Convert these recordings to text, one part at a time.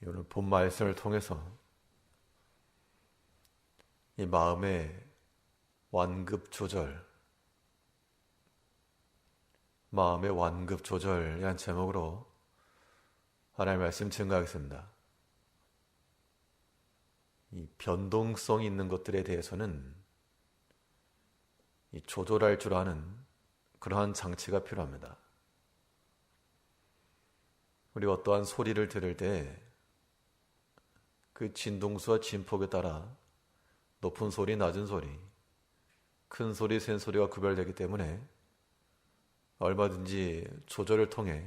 오늘 본 말씀을 통해서 이 마음의 완급 조절, 마음의 완급 조절이란 제목으로 하나님의 말씀 증거하겠습니다. 이 변동성이 있는 것들에 대해서는 이 조절할 줄 아는 그러한 장치가 필요합니다. 우리 어떠한 소리를 들을 때 그 진동수와 진폭에 따라 높은 소리, 낮은 소리, 큰 소리, 센 소리가 구별되기 때문에 얼마든지 조절을 통해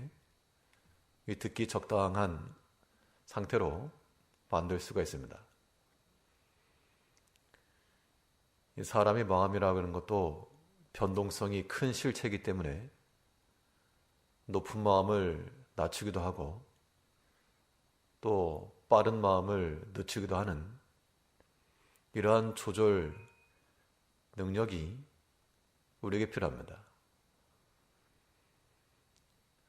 이 듣기 적당한 상태로 만들 수가 있습니다. 이 사람의 마음이라고 하는 것도 변동성이 큰 실체이기 때문에 높은 마음을 낮추기도 하고 또 빠른 마음을 늦추기도 하는 이러한 조절 능력이 우리에게 필요합니다.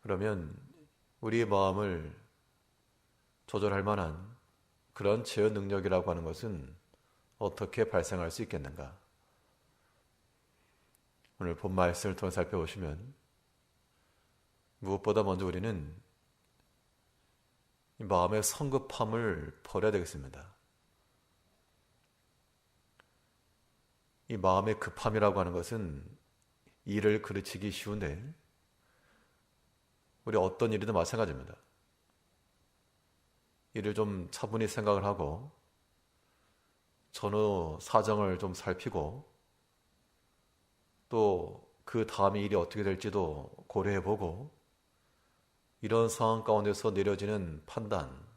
그러면 우리의 마음을 조절할 만한 그런 제어 능력이라고 하는 것은 어떻게 발생할 수 있겠는가? 오늘 본 말씀을 통해 살펴보시면 무엇보다 먼저 우리는 이 마음의 성급함을 버려야 되겠습니다. 이 마음의 급함이라고 하는 것은 일을 그르치기 쉬운데 우리 어떤 일이든 마찬가지입니다. 일을 좀 차분히 생각을 하고 전후 사정을 좀 살피고 또 그 다음에 일이 어떻게 될지도 고려해보고 이런 상황 가운데서 내려지는 판단,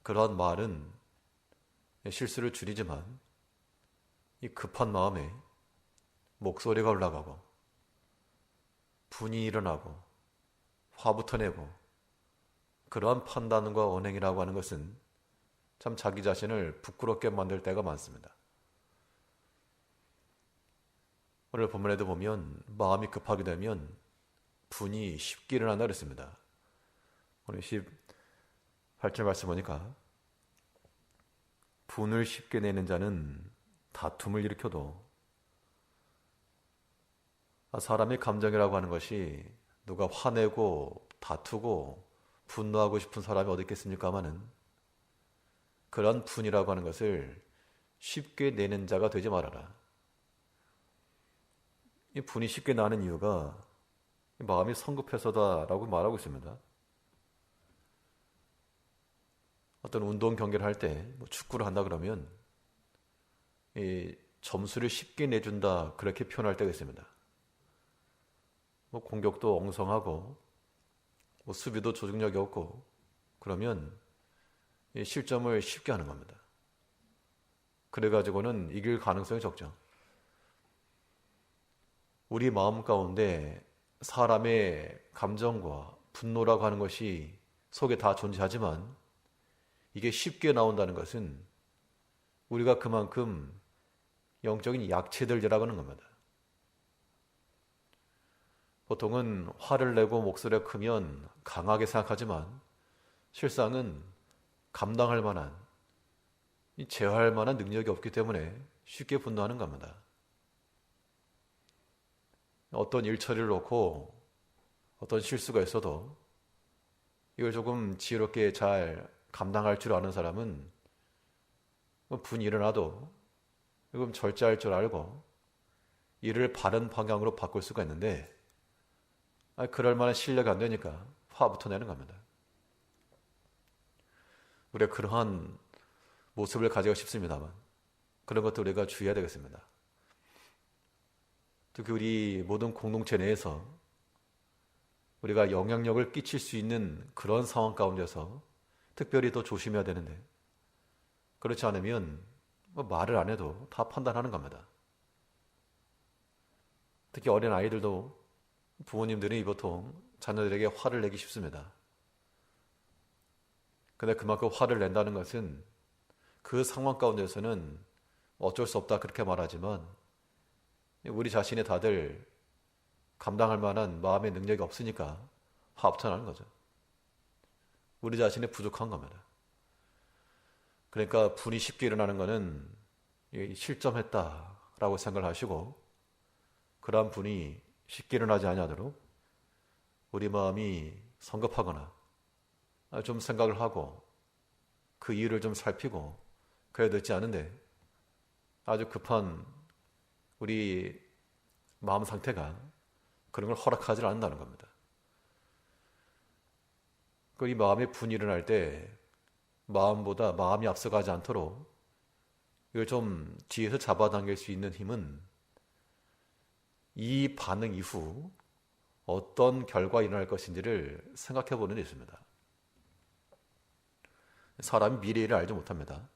그러한 말은 실수를 줄이지만 이 급한 마음에 목소리가 올라가고 분이 일어나고 화부터 내고 그러한 판단과 언행이라고 하는 것은 참 자기 자신을 부끄럽게 만들 때가 많습니다. 오늘 본문에도 보면 마음이 급하게 되면 분이 쉽게 일어난다 그랬습니다. 오늘 18절 말씀 보니까 분을 쉽게 내는 자는 다툼을 일으켜도 사람의 감정이라고 하는 것이 누가 화내고 다투고 분노하고 싶은 사람이 어디 있겠습니까마는 그런 분이라고 하는 것을 쉽게 내는 자가 되지 말아라. 이 분이 쉽게 나는 이유가 마음이 성급해서다라고 말하고 있습니다. 어떤 운동 경기를 할 때 축구를 한다 그러면 이 점수를 쉽게 내준다 그렇게 표현할 때가 있습니다. 공격도 엉성하고 수비도 조직력이 없고 그러면 이 실점을 쉽게 하는 겁니다. 그래가지고는 이길 가능성이 적죠. 우리 마음 가운데 사람의 감정과 분노라고 하는 것이 속에 다 존재하지만 이게 쉽게 나온다는 것은 우리가 그만큼 영적인 약체들이라고 하는 겁니다. 보통은 화를 내고 목소리가 크면 강하게 생각하지만 실상은 감당할 만한, 제어할 만한 능력이 없기 때문에 쉽게 분노하는 겁니다. 어떤 일 처리를 놓고 어떤 실수가 있어도 이걸 조금 지혜롭게 잘 감당할 줄 아는 사람은 분이 일어나도 조금 절제할 줄 알고 일을 바른 방향으로 바꿀 수가 있는데 그럴 만한 실력이 안 되니까 화부터 내는 겁니다. 우리가 그러한 모습을 가지고 싶습니다만 그런 것도 우리가 주의해야 되겠습니다. 특히 우리 모든 공동체 내에서 우리가 영향력을 끼칠 수 있는 그런 상황 가운데서 특별히 더 조심해야 되는데 그렇지 않으면 말을 안 해도 다 판단하는 겁니다. 특히 어린 아이들도 부모님들이 보통 자녀들에게 화를 내기 쉽습니다. 근데 그만큼 화를 낸다는 것은 그 상황 가운데서는 어쩔 수 없다 그렇게 말하지만 우리 자신이 다들 감당할 만한 마음의 능력이 없으니까 화부터 나는 거죠. 우리 자신이 부족한 겁니다. 그러니까 분이 쉽게 일어나는 것은 실점했다라고 생각을 하시고, 그러한 분이 쉽게 일어나지 아니하도록 우리 마음이 성급하거나 좀 생각을 하고 그 이유를 좀 살피고 그래야 되지 않은데, 아주 급한 우리 마음 상태가 그런 걸 허락하지 않는다는 겁니다. 이 마음의 분이 일어날 때 마음보다 마음이 앞서가지 않도록 이걸 좀 뒤에서 잡아당길 수 있는 힘은 이 반응 이후 어떤 결과가 일어날 것인지를 생각해 보는 데 있습니다. 사람이 미래의 일을 알지 못합니다.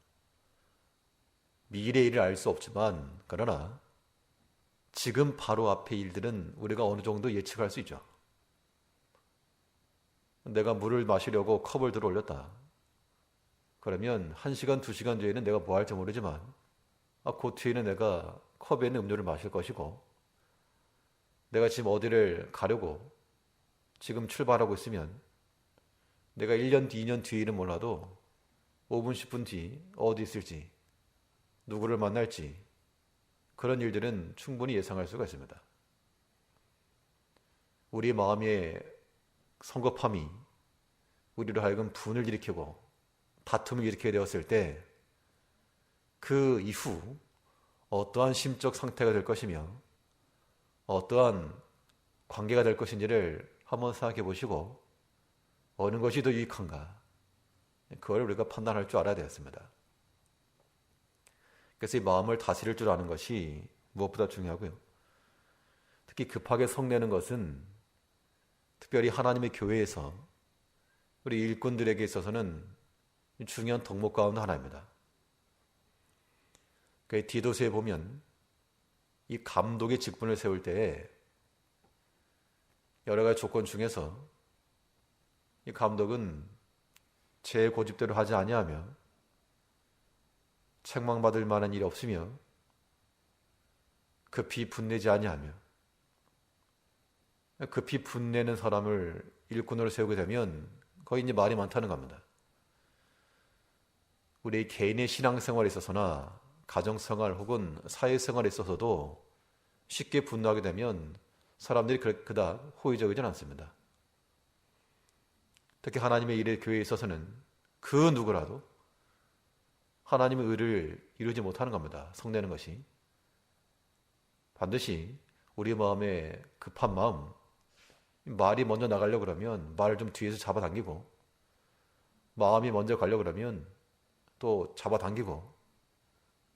미래의 일을 알 수 없지만, 그러나 지금 바로 앞의 일들은 우리가 어느 정도 예측할 수 있죠. 내가 물을 마시려고 컵을 들어 올렸다. 그러면 1시간, 2시간 뒤에는 내가 뭐 할지 모르지만 그 뒤에는 내가 컵에 있는 음료를 마실 것이고, 내가 지금 어디를 가려고 지금 출발하고 있으면 내가 1년 뒤, 2년 뒤에는 몰라도 5분, 10분 뒤 어디 있을지, 누구를 만날지, 그런 일들은 충분히 예상할 수가 있습니다. 우리의 마음의 성급함이 우리로 하여금 분을 일으키고 다툼을 일으키게 되었을 때 그 이후 어떠한 심적 상태가 될 것이며 어떠한 관계가 될 것인지를 한번 생각해 보시고 어느 것이 더 유익한가, 그걸 우리가 판단할 줄 알아야 되겠습니다. 그래서 이 마음을 다스릴 줄 아는 것이 무엇보다 중요하고요. 특히 급하게 성내는 것은 특별히 하나님의 교회에서 우리 일꾼들에게 있어서는 중요한 덕목 가운데 하나입니다. 디도서에 보면 이 감독의 직분을 세울 때에 여러 가지 조건 중에서 이 감독은 제 고집대로 하지 아니하며 책망받을 만한 일이 없으며 급히 분내지 아니하며, 급히 분내는 사람을 일꾼으로 세우게 되면 거의 이제 말이 많다는 겁니다. 우리 개인의 신앙생활에 있어서나 가정생활 혹은 사회생활에 있어서도 쉽게 분노하게 되면 사람들이 그닥 호의적이진 않습니다. 특히 하나님의 일의 교회에 있어서는 그 누구라도 하나님의 의를 이루지 못하는 겁니다. 성내는 것이. 반드시 우리 마음에 급한 마음, 말이 먼저 나가려고 그러면 말을 좀 뒤에서 잡아당기고, 마음이 먼저 가려고 그러면 또 잡아당기고,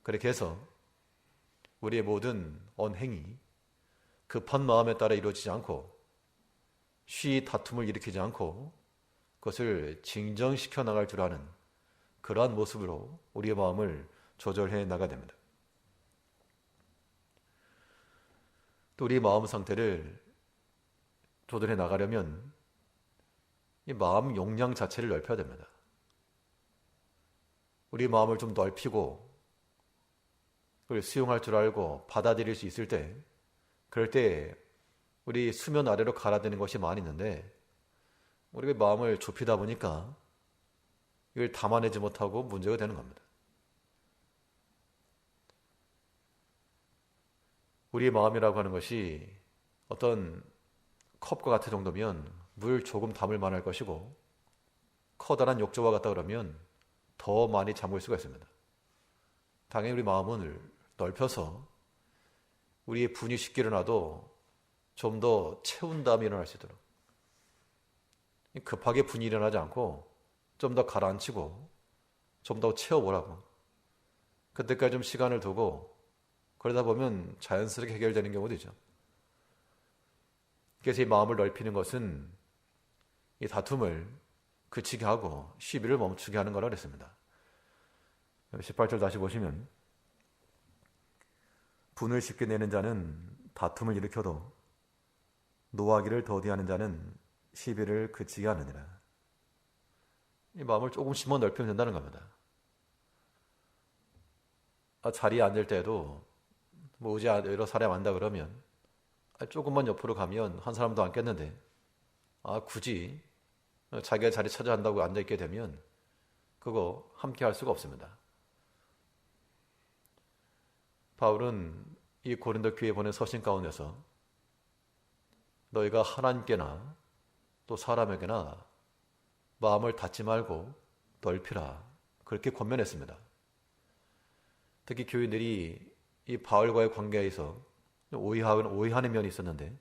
그렇게 해서 우리의 모든 언행이 급한 마음에 따라 이루어지지 않고 쉬이 다툼을 일으키지 않고 그것을 진정시켜 나갈 줄 아는 그러한 모습으로 우리의 마음을 조절해 나가야 됩니다. 또 우리의 마음 상태를 조절해 나가려면 이 마음 용량 자체를 넓혀야 됩니다. 우리 마음을 좀 넓히고 그걸 수용할 줄 알고 받아들일 수 있을 때, 그럴 때 우리 수면 아래로 갈아드는 것이 많이 있는데, 우리가 마음을 좁히다 보니까 이걸 담아내지 못하고 문제가 되는 겁니다. 우리의 마음이라고 하는 것이 어떤 컵과 같은 정도면 물 조금 담을 만할 것이고, 커다란 욕조와 같다 그러면 더 많이 잠글 수가 있습니다. 당연히 우리 마음을 넓혀서 우리의 분이 쉽게 일어나도 좀 더 채운 다음에 일어날 수 있도록, 급하게 분이 일어나지 않고 좀 더 가라앉히고 좀 더 채워보라고, 그때까지 좀 시간을 두고 그러다 보면 자연스럽게 해결되는 경우도 있죠. 그래서 이 마음을 넓히는 것은 이 다툼을 그치게 하고 시비를 멈추게 하는 거라 그랬습니다. 18절 다시 보시면, 분을 쉽게 내는 자는 다툼을 일으켜도 노하기를 더디하는 자는 시비를 그치게 하느니라. 이 마음을 조금씩만 넓히면 된다는 겁니다. 자리에 앉을 때도 의자 여러 사람 앉다 그러면 조금만 옆으로 가면 한 사람도 앉겠는데, 굳이 자기가 자리 찾아 한다고 앉아있게 되면 그거 함께 할 수가 없습니다. 바울은 이 고린도 교회에 보낸 서신 가운데서 너희가 하나님께나 또 사람에게나 마음을 닫지 말고 넓히라, 그렇게 권면했습니다. 특히 교인들이 이 바울과의 관계에서 오해하는 면이 있었는데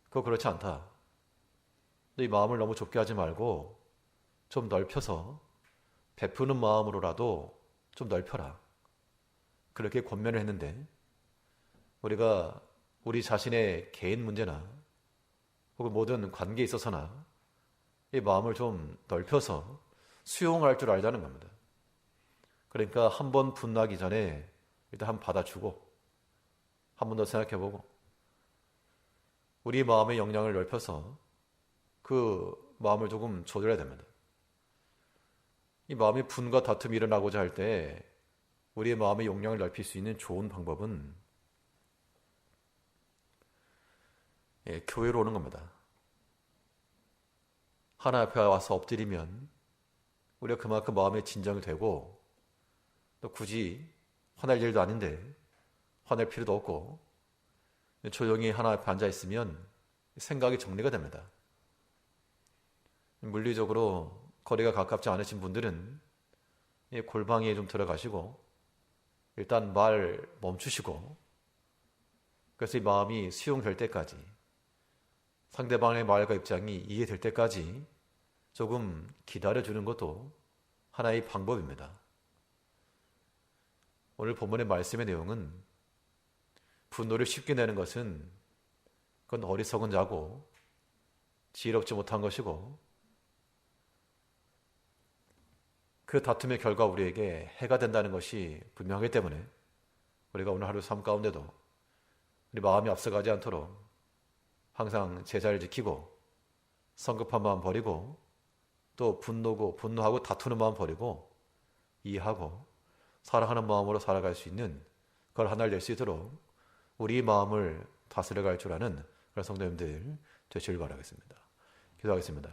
그거 그렇지 않다. 이 마음을 너무 좁게 하지 말고 좀 넓혀서 베푸는 마음으로라도 좀 넓혀라, 그렇게 권면을 했는데 우리가 우리 자신의 개인 문제나 혹은 모든 관계에 있어서나 이 마음을 좀 넓혀서 수용할 줄 알자는 겁니다. 그러니까 한 번 분나기 전에 일단 한번 받아주고 한 번 더 생각해보고 우리 마음의 역량을 넓혀서 그 마음을 조금 조절해야 됩니다. 이 마음의 분과 다툼이 일어나고자 할 때 우리의 마음의 용량을 넓힐 수 있는 좋은 방법은 교회로 오는 겁니다. 하나님 앞에 와서 엎드리면 우리가 그만큼 마음의 진정이 되고 또 굳이 화낼 일도 아닌데 화낼 필요도 없고 조용히 하나님 앞에 앉아있으면 생각이 정리가 됩니다. 물리적으로 거리가 가깝지 않으신 분들은 골방에 좀 들어가시고 일단 말 멈추시고 그래서 이 마음이 수용될 때까지 상대방의 말과 입장이 이해될 때까지 조금 기다려주는 것도 하나의 방법입니다. 오늘 본문의 말씀의 내용은 분노를 쉽게 내는 것은 그건 어리석은 자고 지혜롭지 못한 것이고 그 다툼의 결과 우리에게 해가 된다는 것이 분명하기 때문에 우리가 오늘 하루 삶 가운데도 우리 마음이 앞서가지 않도록 항상 제자를 지키고 성급한 마음 버리고 또 분노하고 다투는 마음 버리고 이해하고 사랑하는 마음으로 살아갈 수 있는 그걸 하나를 낼 수 있도록 우리 마음을 다스려갈 줄 아는 그런 성도님들 되시길 바라겠습니다. 기도하겠습니다.